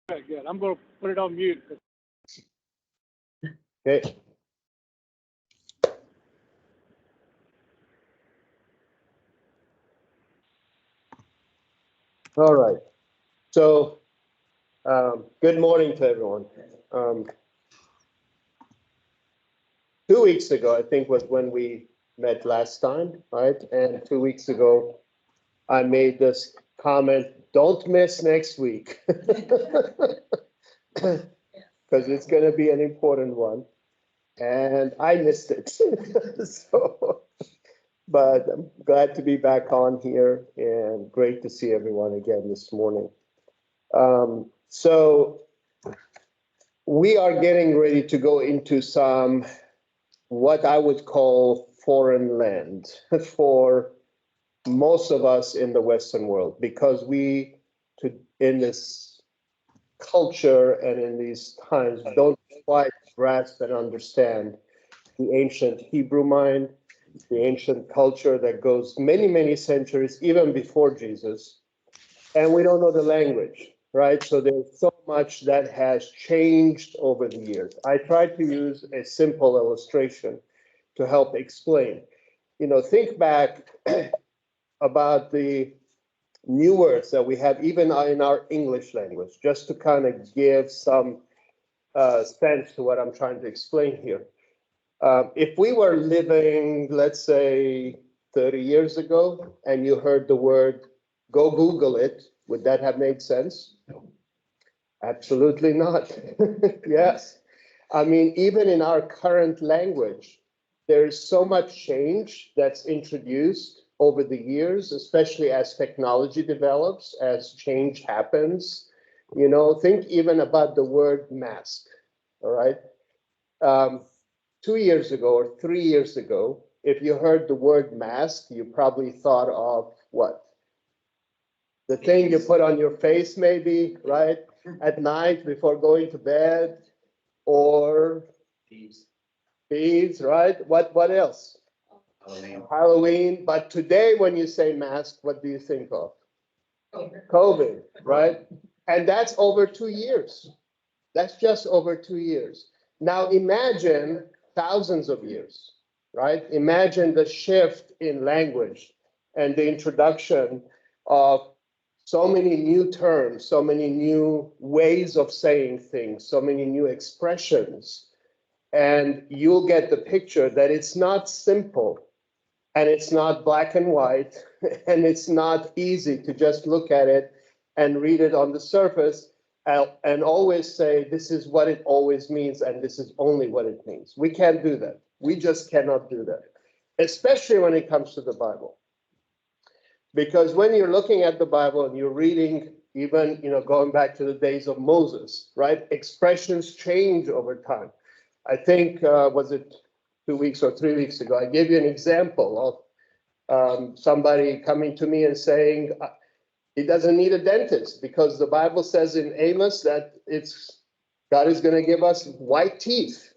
Good. I'm going to put it on mute. Okay. All right. So, good morning to everyone. 2 weeks ago, I think, was when we met last time, right? And 2 weeks ago, I made this comment, don't miss next week. Because it's going to be an important one. And I missed it. So, but I'm glad to be back on here and great to see everyone again this morning. So we are getting ready to go into some, what I would call foreign land for most of us in the Western world, because in this culture and in these times, don't quite grasp and understand the ancient Hebrew mind, the ancient culture that goes many, many centuries, even before Jesus. And we don't know the language, right? So there's so much that has changed over the years. I tried to use a simple illustration to help explain. Think back about the new words that we have even in our English language, just to kind of give some sense to what I'm trying to explain here. If we were living, let's say, 30 years ago, and you heard the word, go Google it, would that have made sense? No. Absolutely not. Yes. I mean, even in our current language, there's so much change that's introduced over the years, especially as technology develops, as change happens. Think even about the word mask, all right? 2 years ago or 3 years ago, if you heard the word mask, you probably thought of what? The thing you put on your face, maybe, right? At night before going to bed, or beads, right? What else? Halloween. But today, when you say mask, what do you think of? COVID, right? And that's over 2 years. That's just over 2 years. Now imagine thousands of years, right? Imagine the shift in language and the introduction of so many new terms, so many new ways of saying things, so many new expressions. And you'll get the picture that it's not simple, and it's not black and white, and it's not easy to just look at it and read it on the surface and always say, this is what it always means, and this is only what it means. We can't do that. We just cannot do that, especially when it comes to the Bible. Because when you're looking at the Bible and you're reading, even going back to the days of Moses, right? Expressions change over time. I think, was it 2 weeks or 3 weeks ago, I gave you an example of somebody coming to me and saying, he doesn't need a dentist because the Bible says in Amos that God is going to give us white teeth.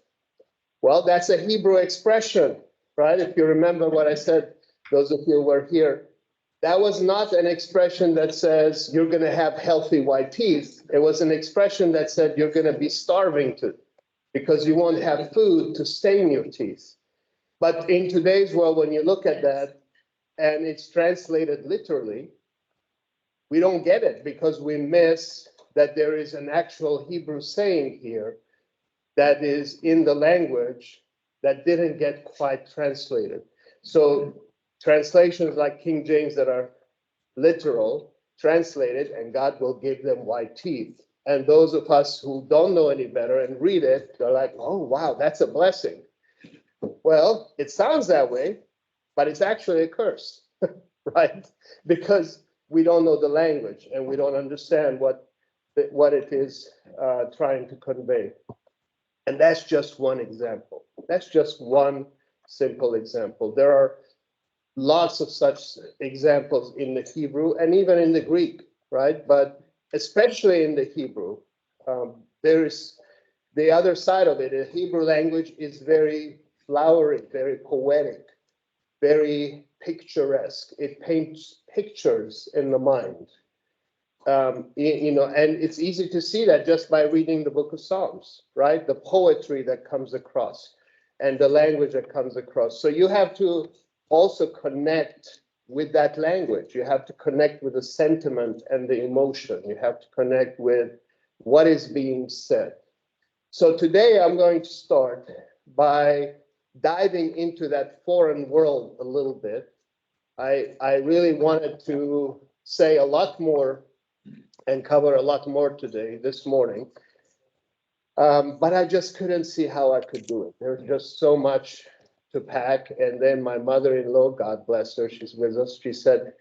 Well, that's a Hebrew expression, right? If you remember what I said, those of you who were here, that was not an expression that says you're going to have healthy white teeth. It was an expression that said you're going to be starving to, because you won't have food to stain your teeth. But in today's world, when you look at that and it's translated literally, we don't get it because we miss that there is an actual Hebrew saying here that is in the language that didn't get quite translated. So translations like King James that are literal, translated, and God will give them white teeth. And those of us who don't know any better and read it, they're like, oh, wow, that's a blessing. Well, it sounds that way, but it's actually a curse, right? Because we don't know the language and we don't understand what it is trying to convey. And that's just one example. That's just one simple example. There are lots of such examples in the Hebrew and even in the Greek, right? But especially in the Hebrew, there is the other side of it. The Hebrew language is very flowery, very poetic, very picturesque. It paints pictures in the mind. And it's easy to see that just by reading the book of Psalms, right? The poetry that comes across and the language that comes across. So you have to also connect with that language. You have to connect with the sentiment and the emotion. You have to connect with what is being said. So today I'm going to start by diving into that foreign world a little bit. I really wanted to say a lot more and cover a lot more today, this morning. But I just couldn't see how I could do it. There's just so much to pack. And then my mother-in-law, God bless her, she's with us, she said,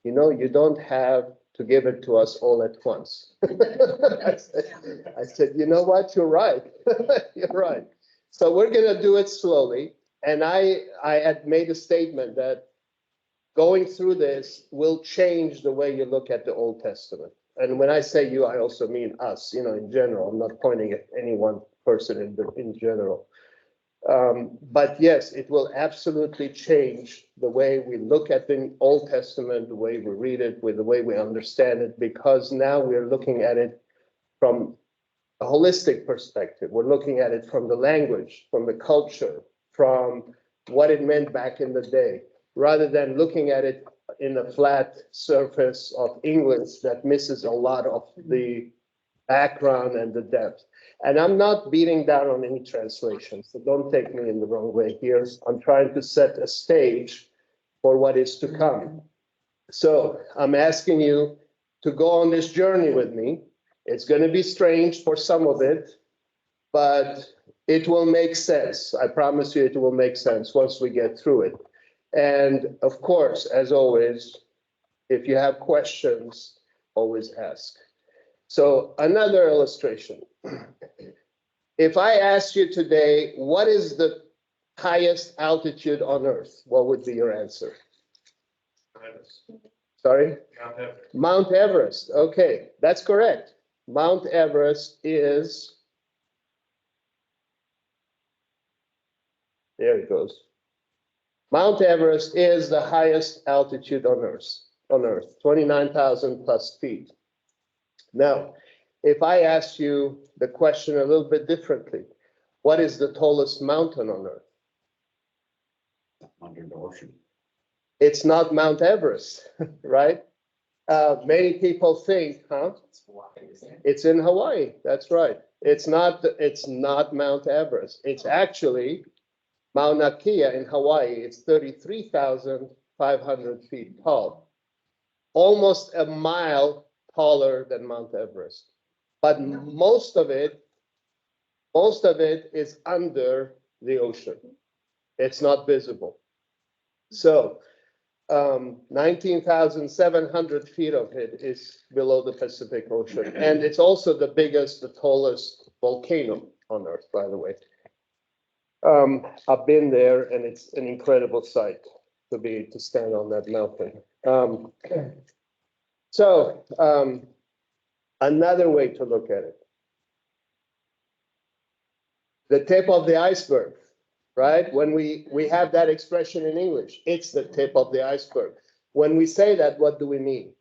you don't have to give it to us all at once. I said, you know what, you're right. You're right. So we're gonna do it slowly. And I had made a statement that going through this will change the way you look at the Old Testament. And when I say you, I also mean us, in general. I'm not pointing at any one person in general. But yes, it will absolutely change the way we look at the Old Testament, the way we read it, with the way we understand it, because now we're looking at it from a holistic perspective. We're looking at it from the language, from the culture, from what it meant back in the day, rather than looking at it in a flat surface of English that misses a lot of the background and the depth. And I'm not beating down on any translation, so don't take me in the wrong way here. I'm trying to set a stage for what is to come. So I'm asking you to go on this journey with me. It's going to be strange for some of it, but it will make sense. I promise you it will make sense once we get through it. And of course, as always, if you have questions, always ask. So another illustration. If I asked you today, what is the highest altitude on Earth? What would be your answer? Sorry? Mount Everest. Mount Everest. Okay, that's correct. Mount Everest is, there it goes. Mount Everest is the highest altitude on Earth, 29,000 plus feet. Now, if I ask you the question a little bit differently, what is the tallest mountain on Earth? Under the ocean. It's not Mount Everest, right? Many people think, it's in Hawaii. That's right. It's not Mount Everest. It's actually Mauna Kea in Hawaii. It's 33,500 feet tall, almost a mile taller than Mount Everest. But most of it is under the ocean. It's not visible. So 19,700 feet of it is below the Pacific Ocean. And it's also the biggest, the tallest volcano on Earth, by the way. I've been there, and it's an incredible sight to stand on that mountain. Another way to look at it. The tip of the iceberg, right? When we have that expression in English, it's the tip of the iceberg. When we say that, what do we mean?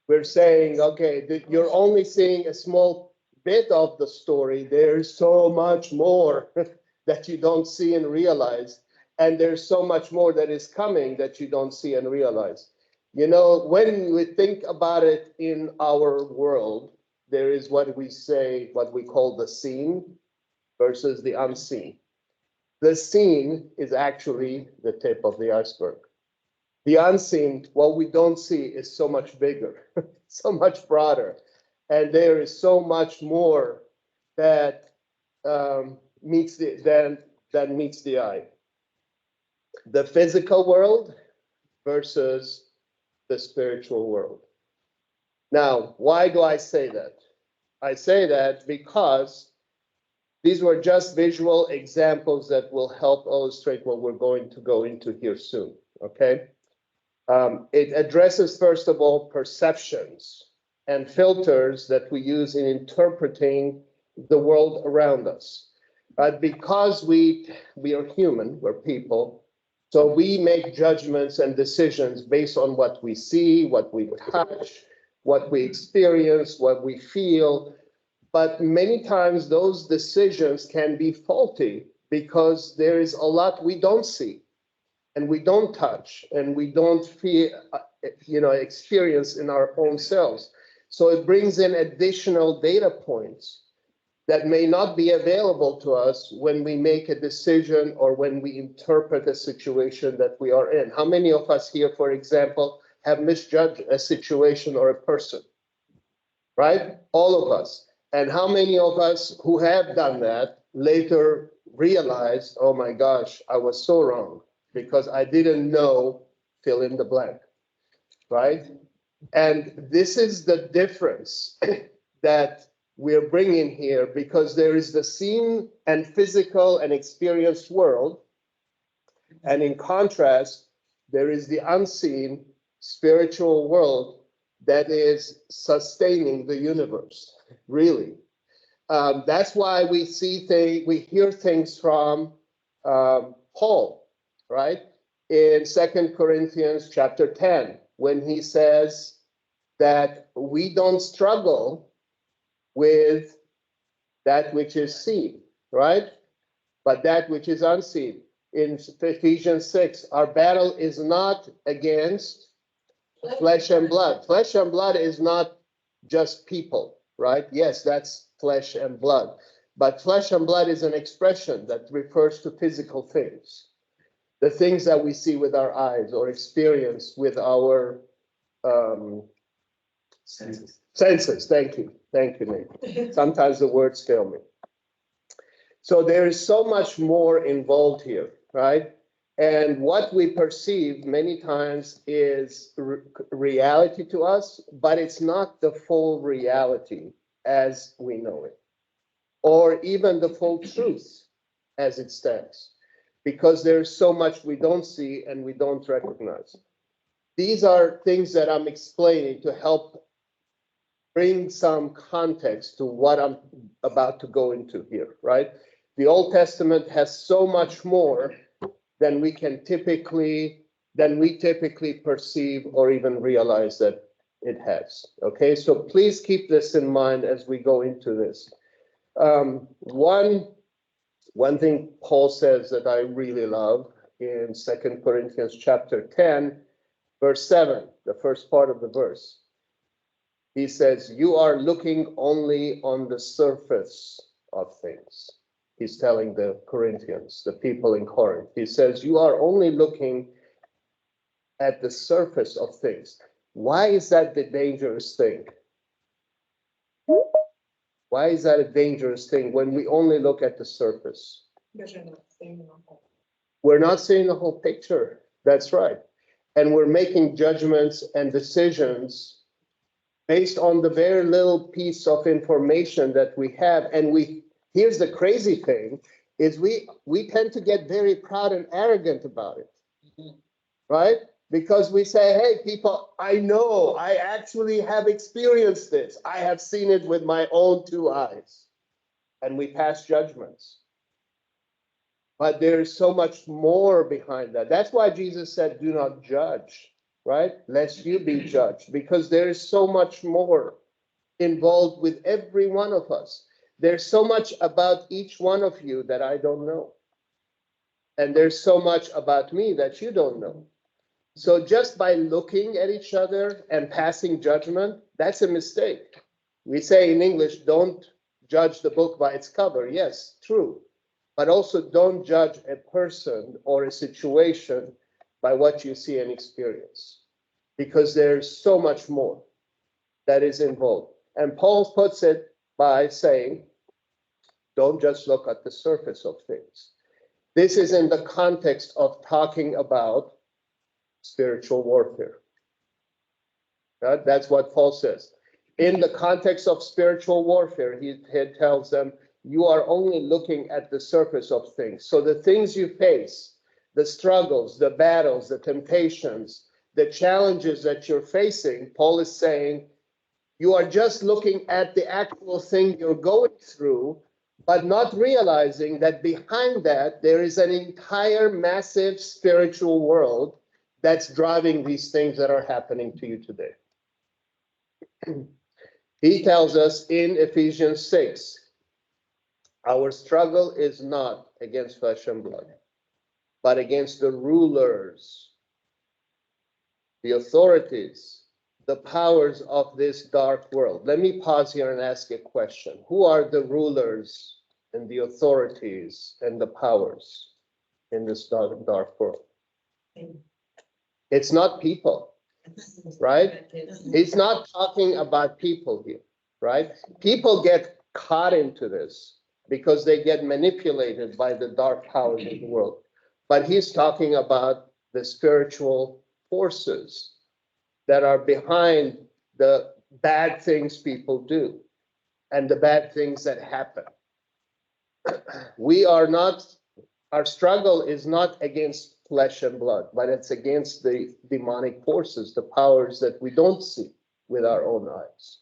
We're saying, okay, you're only seeing a small bit of the story. There's so much more that you don't see and realize. And there's so much more that is coming that you don't see and realize. When we think about it in our world, there is what we call the seen versus the unseen. The seen is actually the tip of the iceberg. The unseen, what we don't see, is so much bigger, so much broader. And there is so much more that meets the eye. The physical world versus the spiritual world. Now, why do I say that? I say that because these were just visual examples that will help illustrate what we're going to go into here soon, okay? It addresses, first of all, perceptions and filters that we use in interpreting the world around us. Because we are human, we're people, so we make judgments and decisions based on what we see, what we touch, what we experience, what we feel. But many times those decisions can be faulty because there is a lot we don't see and we don't touch and we don't feel, experience in our own selves. So it brings in additional data points that may not be available to us when we make a decision or when we interpret a situation that we are in. How many of us here, for example, have misjudged a situation or a person? Right? All of us. And how many of us who have done that later realized, oh my gosh, I was so wrong because I didn't know, fill in the blank, right? And this is the difference that we're bringing here, because there is the seen and physical and experienced world. And in contrast, there is the unseen spiritual world that is sustaining the universe, really. That's why we hear things from Paul, right? In 2 Corinthians chapter 10, when he says that we don't struggle with that which is seen, right? But that which is unseen. In Ephesians 6, our battle is not against flesh and blood. Flesh and blood is not just people, right? Yes, that's flesh and blood. But flesh and blood is an expression that refers to physical things. The things that we see with our eyes or experience with our senses. Thank you, Nate. Sometimes the words fail me. So there is so much more involved here, right? And what we perceive many times is reality to us, but it's not the full reality as we know it, or even the full truth as it stands, because there's so much we don't see and we don't recognize. These are things that I'm explaining to help bring some context to what I'm about to go into here, right? The Old Testament has so much more than we typically perceive or even realize that it has. Okay, so please keep this in mind as we go into this. One thing Paul says that I really love in 2 Corinthians chapter 10, verse 7, the first part of the verse. He says, you are looking only on the surface of things. He's telling the Corinthians, the people in Corinth. He says, you are only looking at the surface of things. Why is that the dangerous thing? Why is that a dangerous thing when we only look at the surface? Because you're not seeing the whole. We're not seeing the whole picture. That's right. And we're making judgments and decisions based on the very little piece of information that we have. And here's the crazy thing, is we tend to get very proud and arrogant about it, right? Because we say, hey, people, I know, I actually have experienced this. I have seen it with my own two eyes. And we pass judgments. But there's so much more behind that. That's why Jesus said, do not judge, right? Lest you be judged, because there is so much more involved with every one of us. There's so much about each one of you that I don't know. And there's so much about me that you don't know. So just by looking at each other and passing judgment, that's a mistake. We say in English, don't judge the book by its cover. Yes, true. But also don't judge a person or a situation by what you see and experience, because there's so much more that is involved. And Paul puts it by saying, don't just look at the surface of things. This is in the context of talking about spiritual warfare. That's what Paul says. In the context of spiritual warfare, he tells them, you are only looking at the surface of things. So the things you face, the struggles, the battles, the temptations, the challenges that you're facing, Paul is saying, you are just looking at the actual thing you're going through, but not realizing that behind that, there is an entire massive spiritual world that's driving these things that are happening to you today. He tells us in Ephesians 6, our struggle is not against flesh and blood, but against the rulers, the authorities, the powers of this dark world. Let me pause here and ask a question. Who are the rulers and the authorities and the powers in this dark world? It's not people, right? He's not talking about people here, right? People get caught into this because they get manipulated by the dark powers of the world. But he's talking about the spiritual forces that are behind the bad things people do and the bad things that happen. We are not, our struggle is not against flesh and blood, but it's against the demonic forces, the powers that we don't see with our own eyes,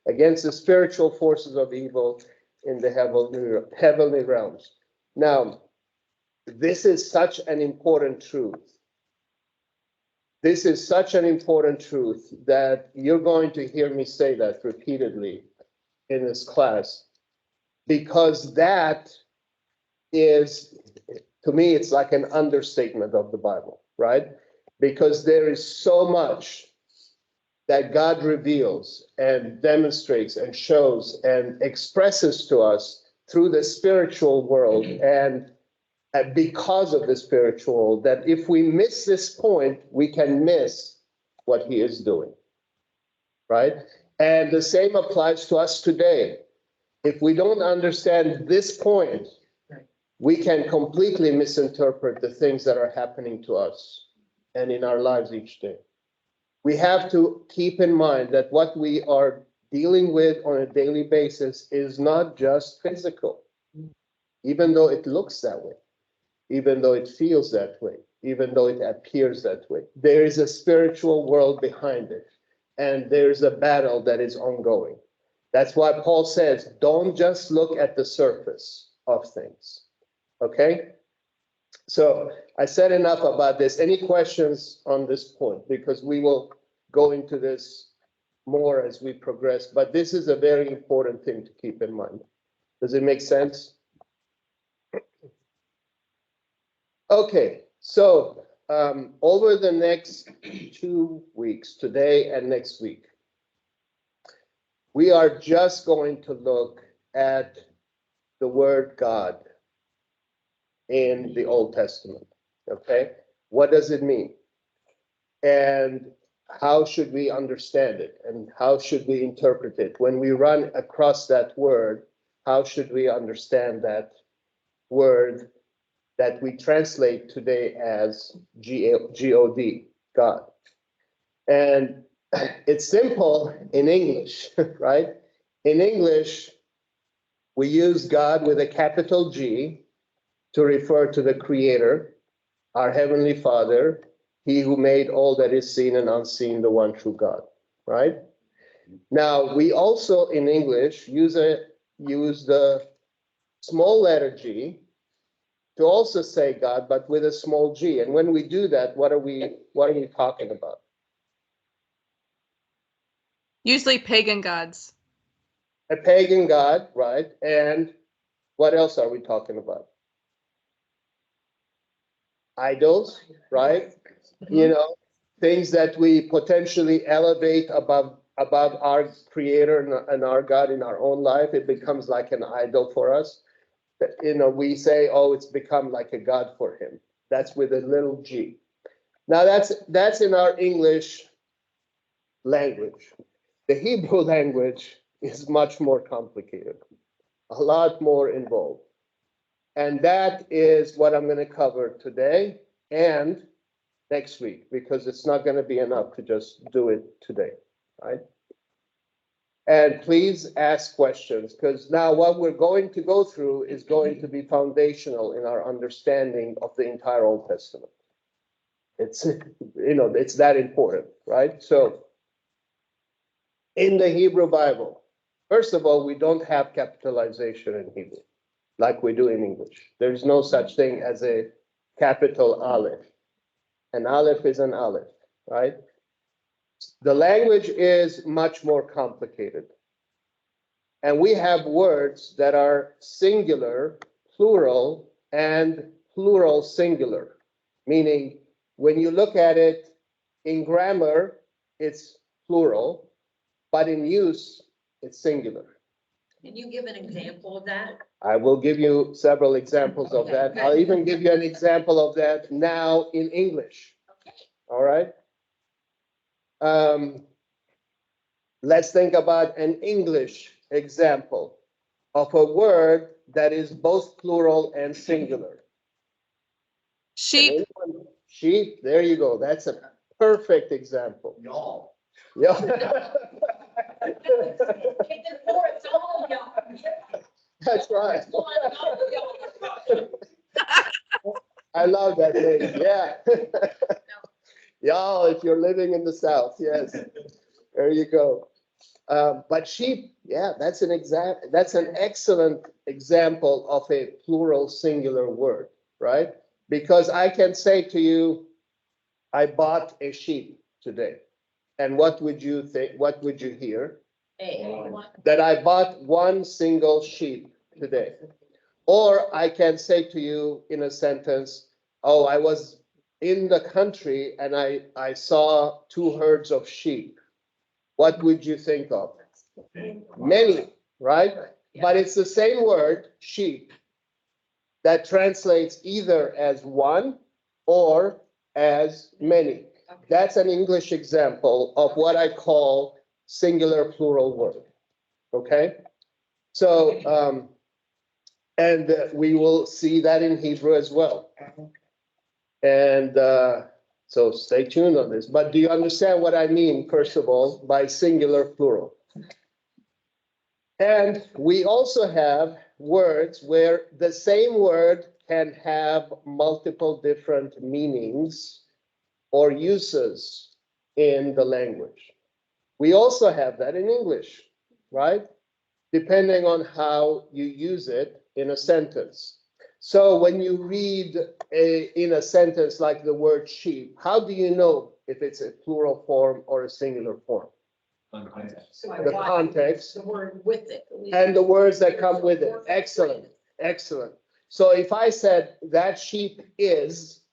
against the spiritual forces of evil in the heavenly realms. Now, this is such an important truth. This is such an important truth that you're going to hear me say that repeatedly in this class, because that is, to me, it's like an understatement of the Bible, right? Because there is so much that God reveals and demonstrates and shows and expresses to us through the spiritual world and because of the spiritual world, that if we miss this point, we can miss what he is doing, right? And the same applies to us today. If we don't understand this point, we can completely misinterpret the things that are happening to us and in our lives each day. We have to keep in mind that what we are dealing with on a daily basis is not just physical, even though it looks that way, even though it feels that way, even though it appears that way. There is a spiritual world behind it, and there's a battle that is ongoing. That's why Paul says, don't just look at the surface of things. Okay? So I said enough about this. Any questions on this point? Because we will go into this more as we progress, but this is a very important thing to keep in mind. Does it make sense? Okay, so over the next 2 weeks, today and next week, we are just going to look at the word God in the Old Testament. Okay, what does it mean? And how should we understand it? And how should we interpret it? When we run across that word, how should we understand that word that we translate today as G-O-D, God? And it's simple in English, right? In English, we use God with a capital G to refer to the Creator, our Heavenly Father, He who made all that is seen and unseen, the one true God, right? Now, we also in English use the small letter G to also say God, but with a small g. And when we do that, what are we talking about? Usually pagan gods. A pagan god, right? And what else are we talking about? Idols, right? You know, things that we potentially elevate above our Creator and our God in our own life. It becomes like an idol for us. You know, we say, oh, it's become like a god for him. That's with a little g. Now that's in our English language. The Hebrew language is much more complicated, a lot more involved. And that is what I'm going to cover today and next week, because it's not going to be enough to just do it today, right? And please ask questions, because now what we're going to go through is going to be foundational in our understanding of the entire Old Testament. It's, you know, it's that important, right? So in the Hebrew Bible, first of all, we don't have capitalization in Hebrew like we do in English. There's no such thing as a capital Aleph. An Aleph is an Aleph, right? The language is much more complicated. And we have words that are singular, plural, and plural singular. Meaning, when you look at it in grammar, it's plural, but in use, it's singular. Can you give an example of that? I will give you several examples of that. I'll even give you an example of that now in English. Okay. All right? Let's think about an English example of a word that is both plural and singular. Sheep. Sheep, there you go. That's a perfect example. Y'all. Yeah. That's right. I love that name. Yeah. Y'all, if you're living in the South, yes. There you go. But sheep, yeah, that's an excellent example of a plural singular word, right? Because I can say to you, I bought a sheep today. And what would you think? What would you hear? That I bought one single sheep today. Or I can say to you in a sentence, oh, I was in the country and I saw 2 herds of sheep. What would you think of? Many, right? But it's the same word, sheep, that translates either as one or as many. That's an English example of what I call singular plural word. Okay? So, and we will see that in Hebrew as well. And so stay tuned on this. But do you understand what I mean, first of all, by singular plural? And we also have words where the same word can have multiple different meanings or uses in the language. We also have that in English, right? Depending on how you use it in a sentence. So when you read in a sentence like the word sheep, how do you know if it's a plural form or a singular form? The context. The word with it. And the words that come with it. Excellent, excellent. So if I said that sheep is,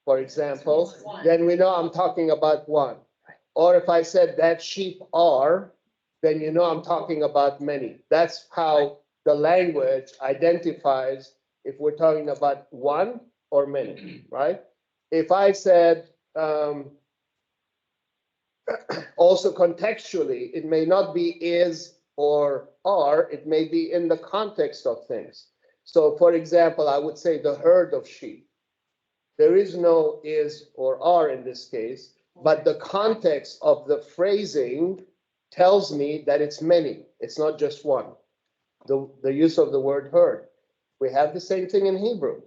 for example, then we know I'm talking about one. Or if I said that sheep are, then you know I'm talking about many. That's how the language identifies if we're talking about one or many, right? If I said, also contextually, it may not be is or are, it may be in the context of things. So for example, I would say the herd of sheep. There is no is or are in this case, but the context of the phrasing tells me that it's many. It's not just one. The use of the word herd. We have the same thing in Hebrew,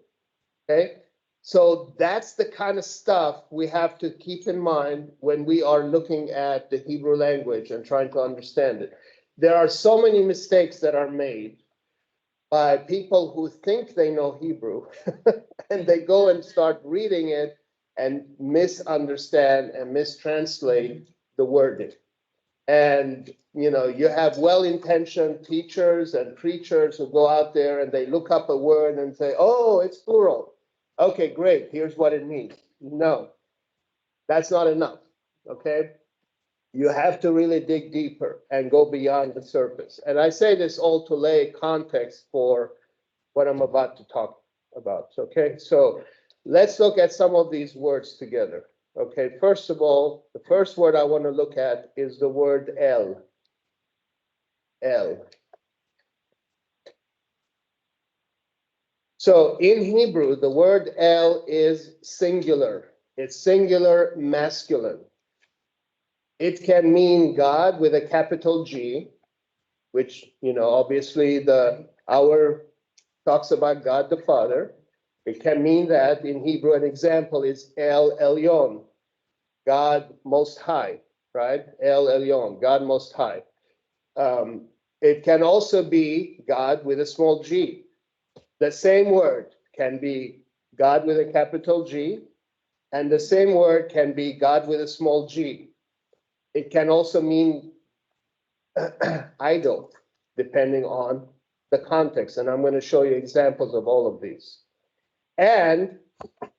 okay? So that's the kind of stuff we have to keep in mind when we are looking at the Hebrew language and trying to understand it. There are so many mistakes that are made by people who think they know Hebrew and they go and start reading it and misunderstand and mistranslate the wording. And, you know, you have well-intentioned teachers and preachers who go out there and they look up a word and say, oh, it's plural. Okay, great. Here's what it means. No, that's not enough. Okay. You have to really dig deeper and go beyond the surface. And I say this all to lay context for what I'm about to talk about. Okay, so let's look at some of these words together. Okay, first of all, the first word I want to look at is the word El. El. So in Hebrew, the word El is singular. It's singular masculine. It can mean God with a capital G, which, you know, obviously our talks about God the Father. It can mean that in Hebrew, an example is El Elyon, God Most High, right? El Elyon, God Most High. It can also be God with a small g. The same word can be God with a capital G, and the same word can be God with a small g. It can also mean idol, depending on the context. And I'm going to show you examples of all of these. And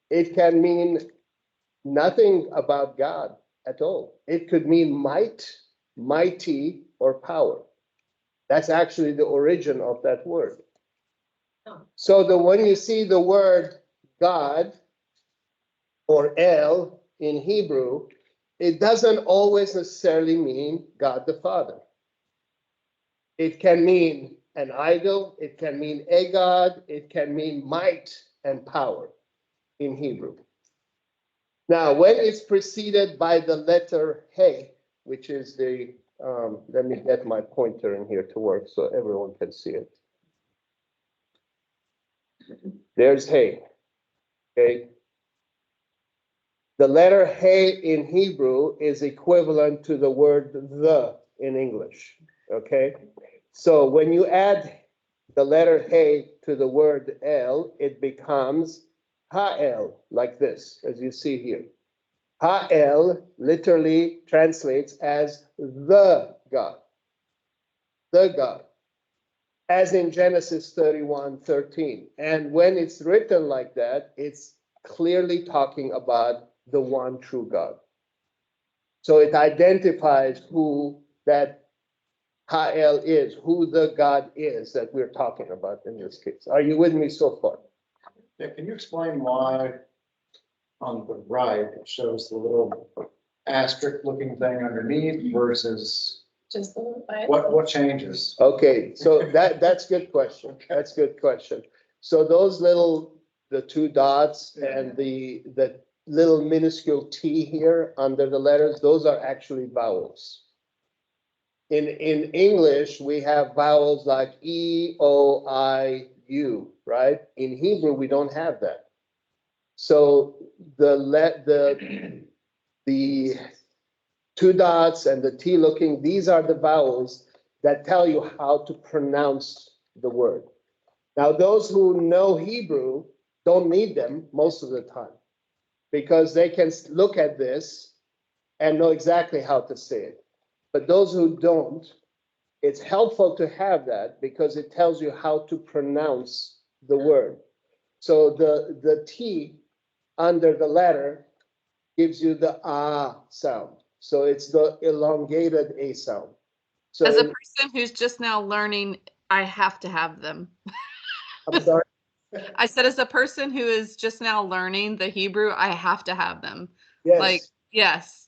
it can mean nothing about God at all. It could mean might, mighty, or power. That's actually the origin of that word. So when you see the word God or El in Hebrew, it doesn't always necessarily mean God the Father. It can mean an idol, it can mean a God, it can mean might and power in Hebrew. Now, when it's preceded by the letter He, which is the, let me get my pointer in here to work so everyone can see it. There's He, okay? The letter He in Hebrew is equivalent to the word the in English, okay? So when you add the letter He to the word El, it becomes Ha'el, like this, as you see here. Ha'el literally translates as the God, the God, as in Genesis 31:13. And when it's written like that, it's clearly talking about the one true God. So it identifies who that Ha'el is, who the God is that we're talking about in this case. Are you with me so far? Yeah, can you explain why on the right it shows the little asterisk looking thing underneath versus Just the little bit. what changes? Okay, so that's a good question. That's a good question. So those the two dots and the little minuscule T here under the letters, those are actually vowels. In English, we have vowels like E, O, I, U, right? In Hebrew, we don't have that. So the two dots and the T looking, these are the vowels that tell you how to pronounce the word. Now, those who know Hebrew don't need them most of the time because they can look at this and know exactly how to say it. But those who don't, it's helpful to have that because it tells you how to pronounce the word. So the T under the letter gives you the ah sound. So it's the elongated A sound. So As a person who's just now learning, I have to have them. I'm sorry. I said, as a person who is just now learning the Hebrew, I have to have them. Yes. Like, yes.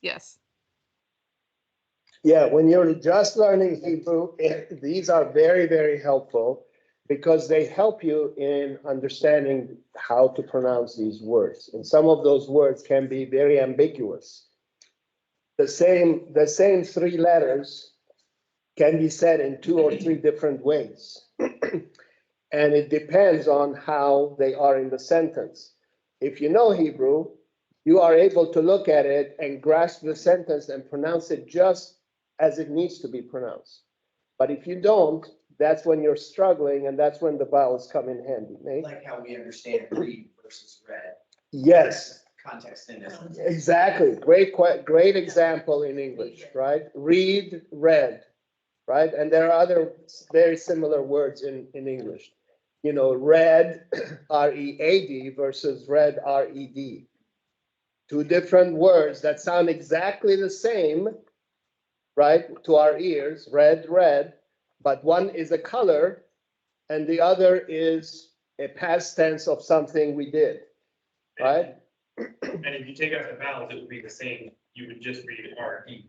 Yeah, when you're just learning Hebrew, these are very, very helpful because they help you in understanding how to pronounce these words. And some of those words can be very ambiguous. The same three letters can be said in 2 or 3 different ways. And it depends on how they are in the sentence. If you know Hebrew, you are able to look at it and grasp the sentence and pronounce it just as it needs to be pronounced. But if you don't, that's when you're struggling, and that's when the vowels come in handy. Nate? Like how we understand read versus read, Yes, context in this. exactly. Great example in English, right? Read, read, right? And there are other very similar words in English. You know, read, R-E-A-D versus read, R-E-D. 2 different words that sound exactly the same, right, to our ears, red, red, but one is a color and the other is a past tense of something we did, right? And if you take out the vowels, it would be the same. You would just read RE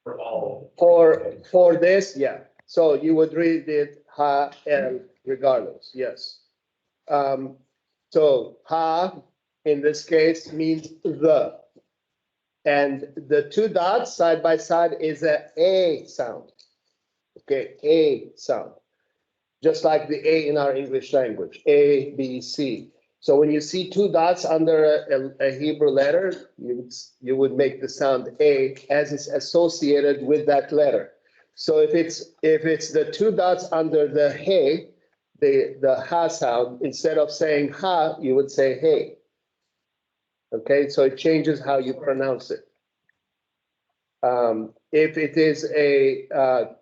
for all. For this, yeah. So you would read it ha, el, regardless, yes. So ha, in this case, means the. And the 2 dots side by side is a sound. Okay, A sound. Just like the A in our English language, A, B, C. So when you see 2 dots under a Hebrew letter, you would make the sound A as it's associated with that letter. So if it's the 2 dots under the He, the Ha sound, instead of saying Ha, you would say Hey. Okay, so it changes how you pronounce it. If it is a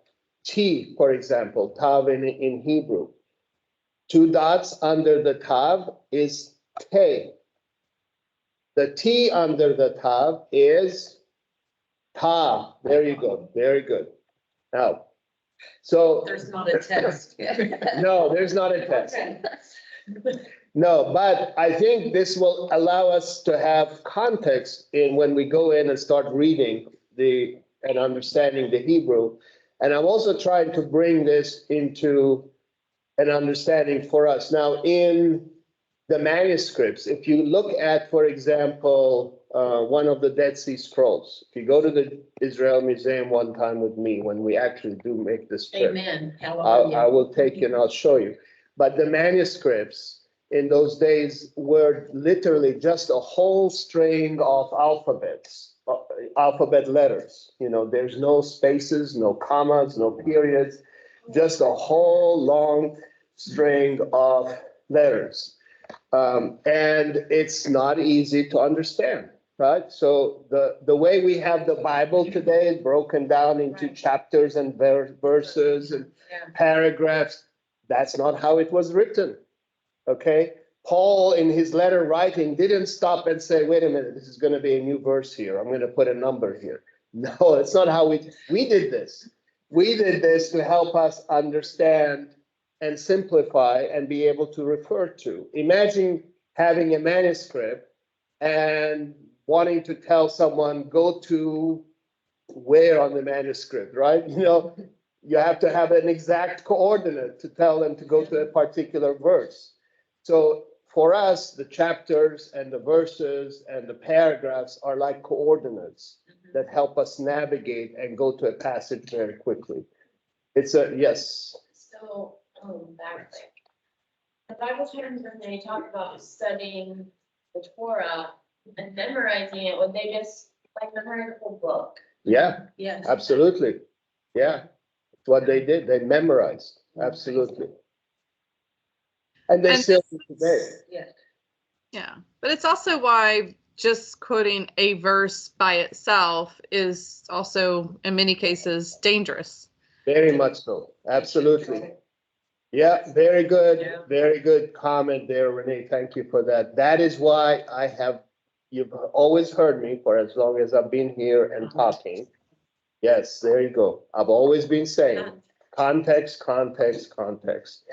T, for example, tav in Hebrew, 2 dots under the tav is te. The T under the tav is ta. There you go. Very good. Now, so There's not a test. no, there's not a test. Okay. No, but I think this will allow us to have context in when we go in and start reading and understanding the Hebrew. And I'm also trying to bring this into an understanding for us. Now, in the manuscripts, if you look at, for example, one of the Dead Sea Scrolls, if you go to the Israel Museum one time with me, when we actually do make this trip, Amen. I Hallelujah. will take you and I'll show you. But the manuscripts in those days were literally just a whole string of alphabet letters. You know, there's no spaces, no commas, no periods, just a whole long string of letters. And it's not easy to understand, right? So the way we have the Bible today is broken down into Right. chapters and verses and Yeah. paragraphs. That's not how it was written. Okay? Paul, in his letter writing, didn't stop and say, wait a minute, this is going to be a new verse here. I'm going to put a number here. No, it's not how we did this. We did this to help us understand and simplify and be able to refer to. Imagine having a manuscript and wanting to tell someone, go to where on the manuscript, right? You know, you have to have an exact coordinate to tell them to go to a particular verse. So for us, the chapters and the verses and the paragraphs are like coordinates that help us navigate and go to a passage very quickly. It's yes. So, back there. The Bible terms, when they talk about studying the Torah and memorizing it, would they just like memorize the whole book? Yeah, Yes. absolutely. Yeah, it's what they did. They memorized. Absolutely. And they And still do today. Yes. yeah, but it's also why just quoting a verse by itself is also, in many cases, dangerous. Very much so. Absolutely. Yeah, very good. Yeah. Very good comment there, Renee. Thank you for that. That is why you've always heard me for as long as I've been here and talking. Yes, there you go. I've always been saying context, context, context.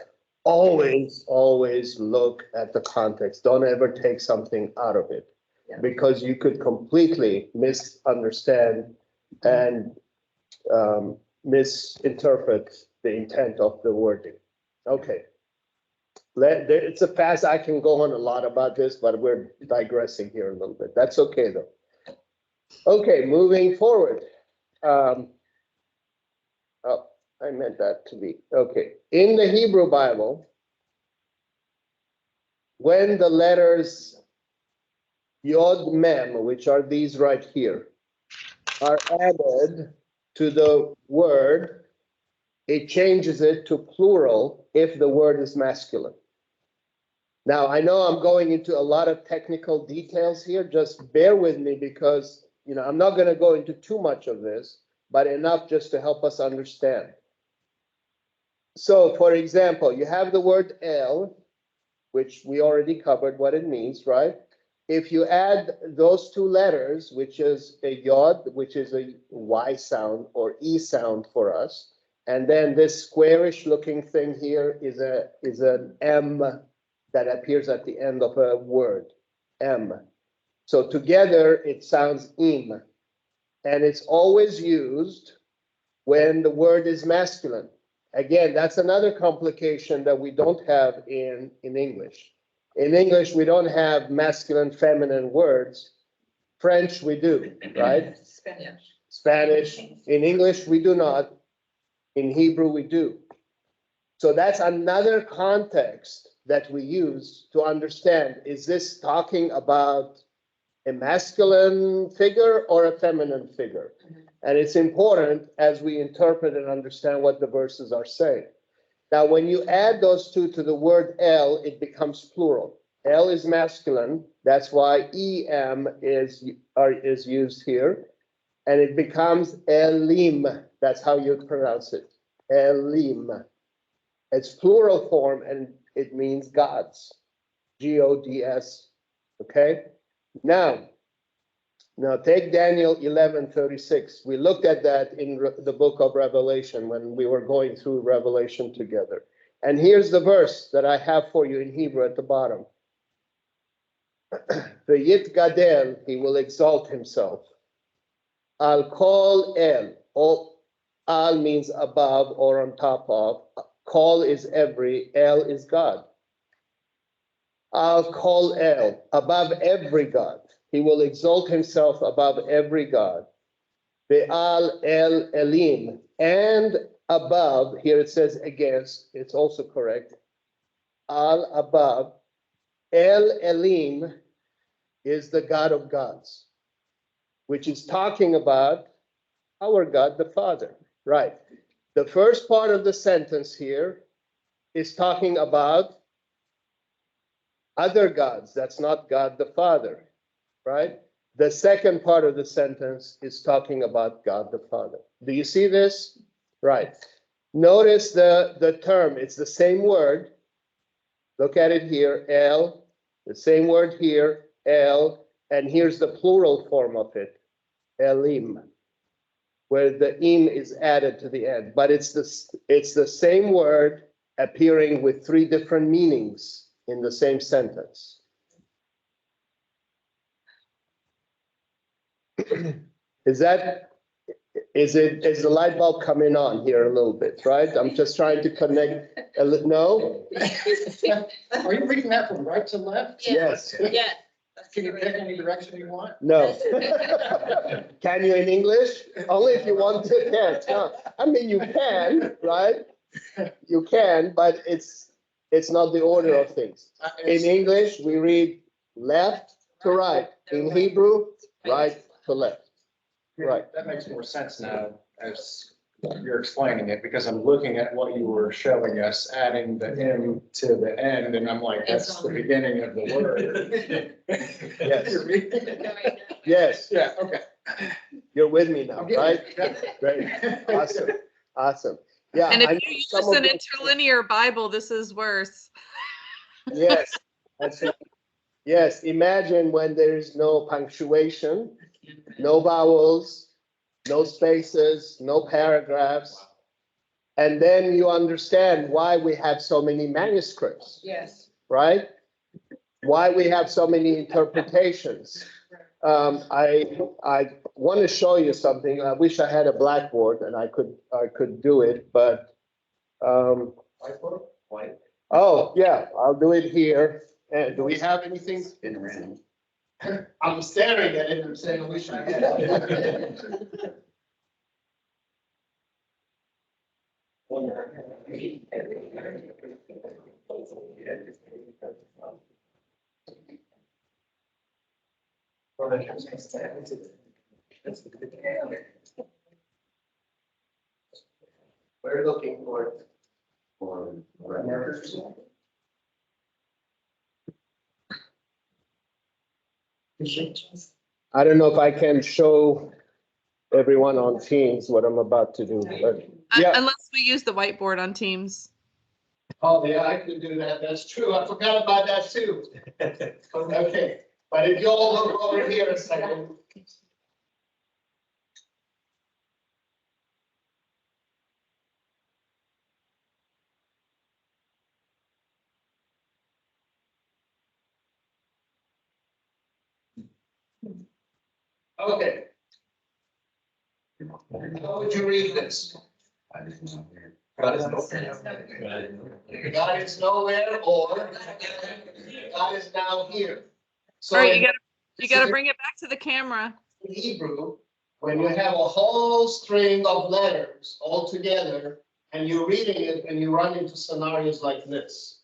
Always look at the context. Don't ever take something out of it. Yeah. Because you could completely misunderstand and misinterpret the intent of the wording. Okay. It's a fast, I can go on a lot about this, but we're digressing here a little bit. That's okay though. Okay, moving forward. Oh, I meant that to be, okay. In the Hebrew Bible, when the letters Yod Mem, which are these right here, are added to the word, it changes it to plural if the word is masculine. Now, I know I'm going into a lot of technical details here. Just bear with me because, you know, I'm not going to go into too much of this, but enough just to help us understand. So, for example, you have the word El, which we already covered what it means, right? If you add those two letters, which is a Yod, which is a Y sound or E sound for us, and then this squarish looking thing here is an M that appears at the end of a word, M. So together it sounds Im, and it's always used when the word is masculine. Again, that's another complication that we don't have in English. In English, we don't have masculine, feminine words. French, we do, right? Spanish. Spanish. In English, we do not. In Hebrew, we do. So that's another context that we use to understand, is this talking about a masculine figure or a feminine figure? And it's important as we interpret and understand what the verses are saying. Now, when you add those two to the word El, it becomes plural. El is masculine. That's why EM is used here. and it becomes Elim. That's how you pronounce it. Elim. It's plural form and it means gods. Gods. Okay? Now take Daniel 11:36. We looked at that in the book of Revelation when we were going through Revelation together. And here's the verse that I have for you in Hebrew at the bottom. V'yit gadel, he will exalt himself. Al kol el. Al means above or on top of. Kol is every. El is God. Al kol el, above every God. He will exalt himself above every God. Ve'al el elim, and above, here it says against, it's also correct. Al above, el elim is the God of gods, which is talking about our God the Father, right? The first part of the sentence here is talking about other gods. That's not God the Father, right? The second part of the sentence is talking about God the Father. Do you see this? Right. Notice the term. It's the same word. Look at it here, El. The same word here, El. And here's the plural form of it, Elim, where the im is added to the end. But it's the same word appearing with three different meanings in the same sentence. Is the light bulb coming on here a little bit, right? I'm just trying to connect. No? Are you reading that from right to left? Yes. Yeah. Can you pick any direction you want? No. Can you in English? Only if you want to. Can't. No. I mean, you can, right? You can, but it's not the order of things. In English, we read left to right. In Hebrew, right to left. Right. That makes more sense now as you're explaining it, because I'm looking at what you were showing us, adding the M to the end, and I'm like, that's the beginning of the word. Yes. Yes. Yeah, okay. You're with me now, I'm getting right? it. Great. Awesome. Awesome. Yeah. And if I know you use some of an you- interlinear Bible, this is worse. Yes. That's right. Yes. Imagine when there is no punctuation, no vowels, no spaces, no paragraphs. And then you understand why we have so many manuscripts, Yes. right? Why we have so many interpretations. I want to show you something. I wish I had a blackboard and I could do it, but White. oh yeah, I'll do it here. And do we have anything? Spin around. I'm staring at it and saying, I wish I had. We're looking for markers. I don't know if I can show everyone on Teams what I'm about to do, but yeah. Unless we use the whiteboard on Teams. Oh, yeah, I could do that. That's true. I forgot about that too. Okay, but if you all look over here a second. Okay. How would you read this? God is nowhere, or God is now here. So All right, you gotta bring it back to the camera. in Hebrew, when you have a whole string of letters all together, and you're reading it and you run into scenarios like this.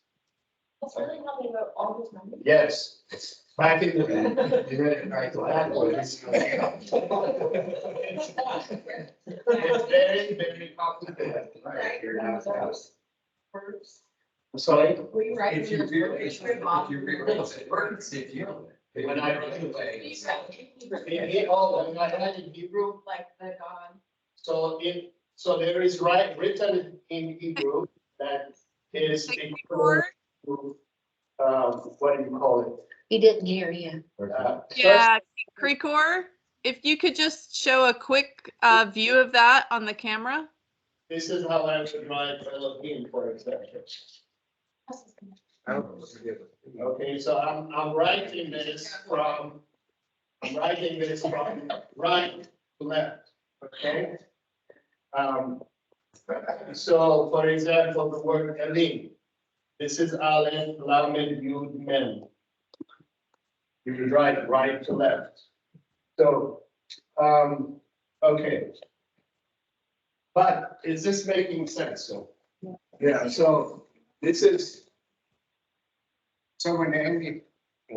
That's really how they wrote all those numbers. Yes, back in the day. You read it right backwards. It's very, very complicated. Right, you're now house. I'm sorry? If you realize the words, if you When I write in Hebrew, Like the God. so there is written in Hebrew that is Like equivalent to, what do you call it? He didn't hear you. Yeah, Precor, if you could just show a quick view of that on the camera. This is how I would write Elohim, for example. Okay, so I'm writing this from right to left, okay? So for example, the word Elim, this is Aleph, Lamed, Yud, Mem. You can write right to left. So, okay. But is this making sense? So, yeah, so this is. So when Andy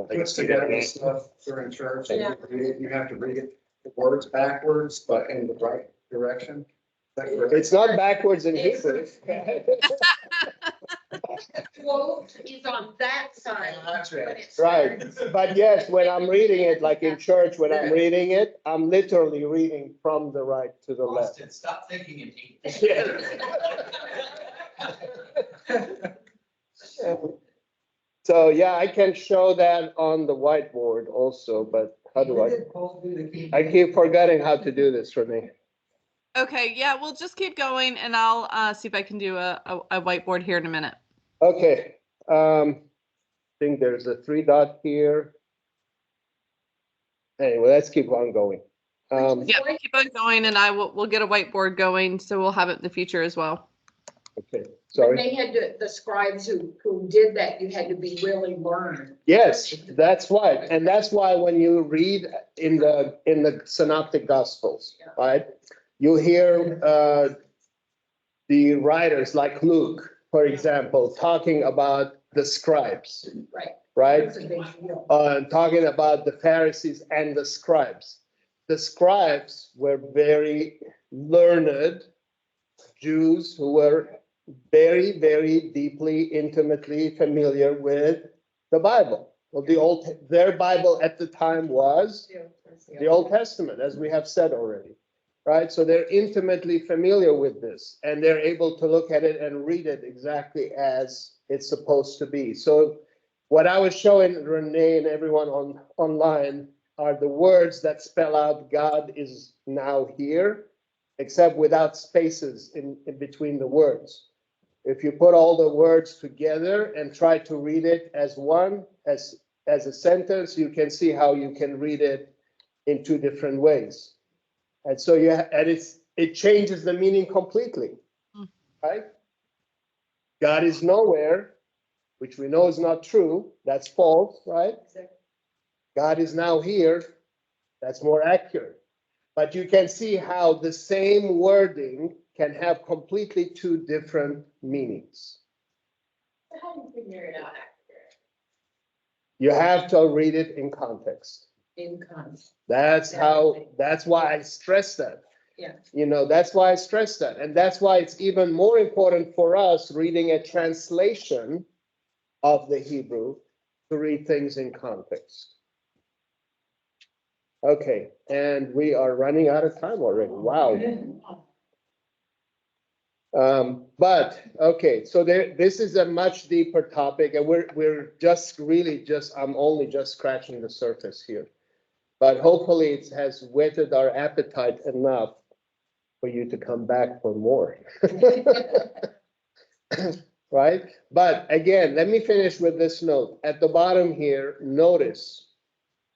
puts together this stuff during church, and Yeah. you have to read it, the words backwards, but in the right direction. Is that correct? It's not backwards in Hebrew. Quote is on that side. That's right. but it's- Right, but yes, when I'm reading it, like in church, when I'm reading it, I'm literally reading from the right to the left. Austin, stop thinking in English. So, yeah, I can show that on the whiteboard also, but how do I keep forgetting how to do this, Renee. Okay, yeah, we'll just keep going and I'll see if I can do a whiteboard here in a minute. Okay, think there's a 3 dot here. Anyway, let's keep on going. Yeah, keep on going and we'll get a whiteboard going, so we'll have it in the future as well. Okay, But sorry. they had to, the scribes who did that, you had to be really learned. Yes, that's right. And that's why when you read in the synoptic gospels, right? You hear the writers like Luke, for example, talking about the scribes, Right. right? That's a big deal. Talking about the Pharisees and the scribes. The scribes were very learned Jews who were very, very deeply, intimately familiar with the Bible. Well, their Bible at the time was the Old Testament, as we have said already, right? So they're intimately familiar with this, and they're able to look at it and read it exactly as it's supposed to be. So what I was showing Renee and everyone online are the words that spell out God is now here, except without spaces in between the words. If you put all the words together and try to read it as one, as a sentence, you can see how you can read it in 2 different ways. And so it changes the meaning completely, right? God is nowhere, which we know is not true. That's false, right? God is now here. That's more accurate. But you can see how the same wording can have completely 2 different meanings. So how do you figure it out accurate? You have to read it in context. In context. That's why I stress that. Yeah. You know, that's why I stress that. And that's why it's even more important for us reading a translation of the Hebrew to read things in context. Okay, and we are running out of time already. Wow. But okay, so this is a much deeper topic, and we're just really I'm only just scratching the surface here. But hopefully it has whetted our appetite enough for you to come back for more. Right? But again, let me finish with this note. At the bottom here, notice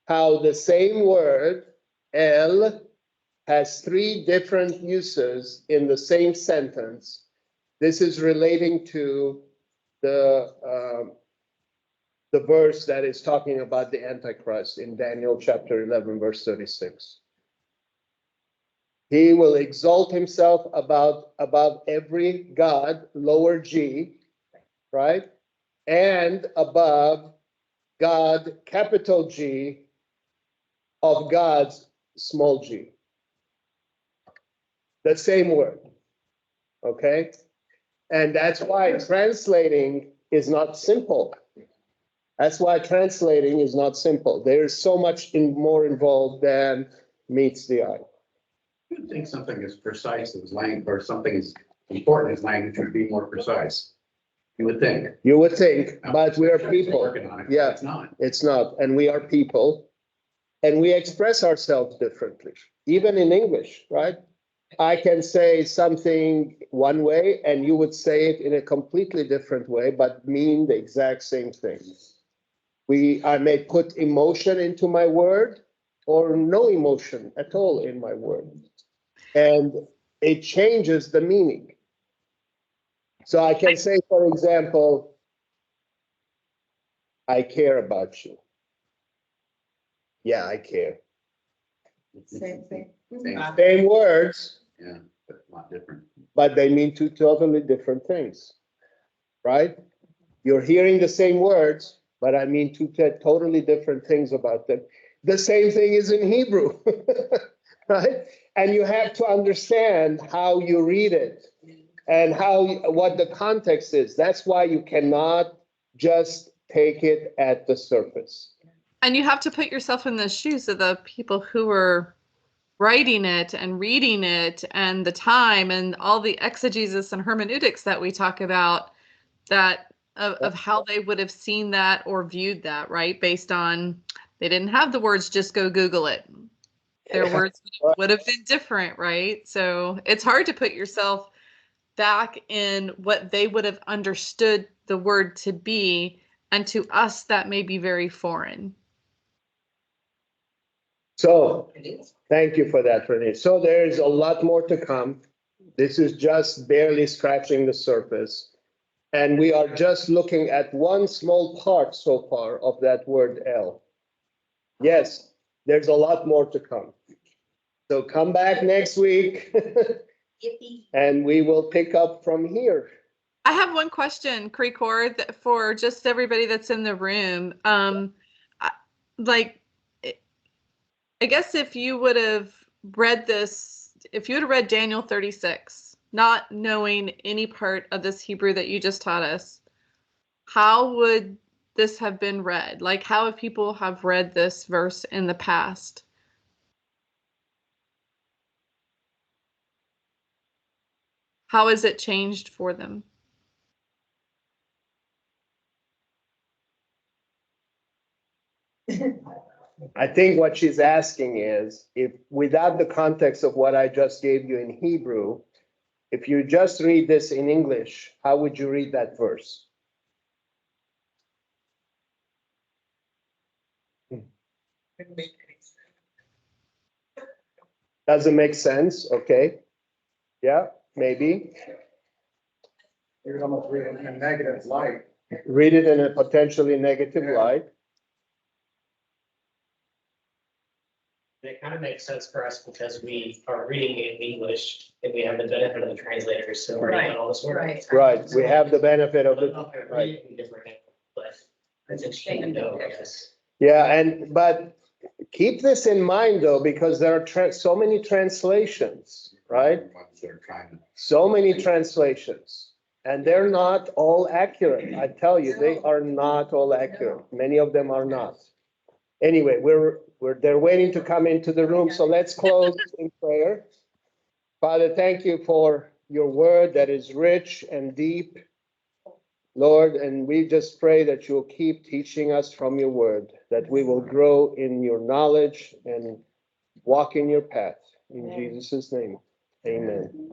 how the same word, El, has 3 different uses in the same sentence. This is relating to the verse that is talking about the Antichrist in Daniel chapter 11, verse 36. He will exalt himself above every god, lower G, right? And above God, capital G, of God's small g. The same word, okay? And that's why translating is not simple. That's why translating is not simple. There's so much more involved than meets the eye. I would think something as precise as language, or something as important as language would be more precise. You would think. You would think, but we are people. Working on it. Yeah. It's not. It's not, and we are people, and we express ourselves differently, even in English, right? I can say something one way, and you would say it in a completely different way, but mean the exact same thing. I may put emotion into my word, or no emotion at all in my word, and it changes the meaning. So I can say, for example, I care about you. Yeah, I care. Same thing. Same words, Yeah, but a lot different. but they mean two totally different things, right? You're hearing the same words, but I mean two totally different things about them. The same thing is in Hebrew, right? And you have to understand how you read it and what the context is. That's why you cannot just take it at the surface. And you have to put yourself in the shoes of the people who were writing it and reading it, and the time and all the exegesis and hermeneutics that we talk about, that of how they would have seen that or viewed that, right? Based on, they didn't have the words, just go Google it. Their words would have been different, right? So it's hard to put yourself back in what they would have understood the word to be, and to us that may be very foreign. So, thank you for that, Renee. So there's a lot more to come. This is just barely scratching the surface. And we are just looking at one small part so far of that word El. Yes, there's a lot more to come. So come back next week and we will pick up from here. I have one question, Krikor, for just everybody that's in the room. I guess if you would have read this, if you would have read Daniel 36, not knowing any part of this Hebrew that you just taught us, how would this have been read? Like, how have people have read this verse in the past? How has it changed for them? I think what she's asking is, if without the context of what I just gave you in Hebrew, if you just read this in English, how would you read that verse? Doesn't make sense, okay? Yeah, maybe. You could almost read it in a negative light. Read it in a potentially negative light. It kind of makes sense for us because we are reading it in English and we have the benefit of the translators, so we're doing all this work. Right, we have the benefit of it. Right. But it's interesting to know, I guess. Yeah, but keep this in mind though, because there are so many translations, right? They're trying to. So many translations, and they're not all accurate. I tell you, they are not all accurate. Many of them are not. Anyway, they're waiting to come into the room, so let's close in prayer. Father, thank you for your word that is rich and deep, Lord, and we just pray that you'll keep teaching us from your word, that we will grow in your knowledge and walk in your path. In Jesus' name, amen.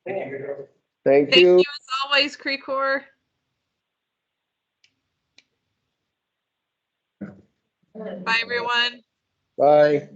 Thank Thank you as always, Krikor. Bye, everyone. Bye.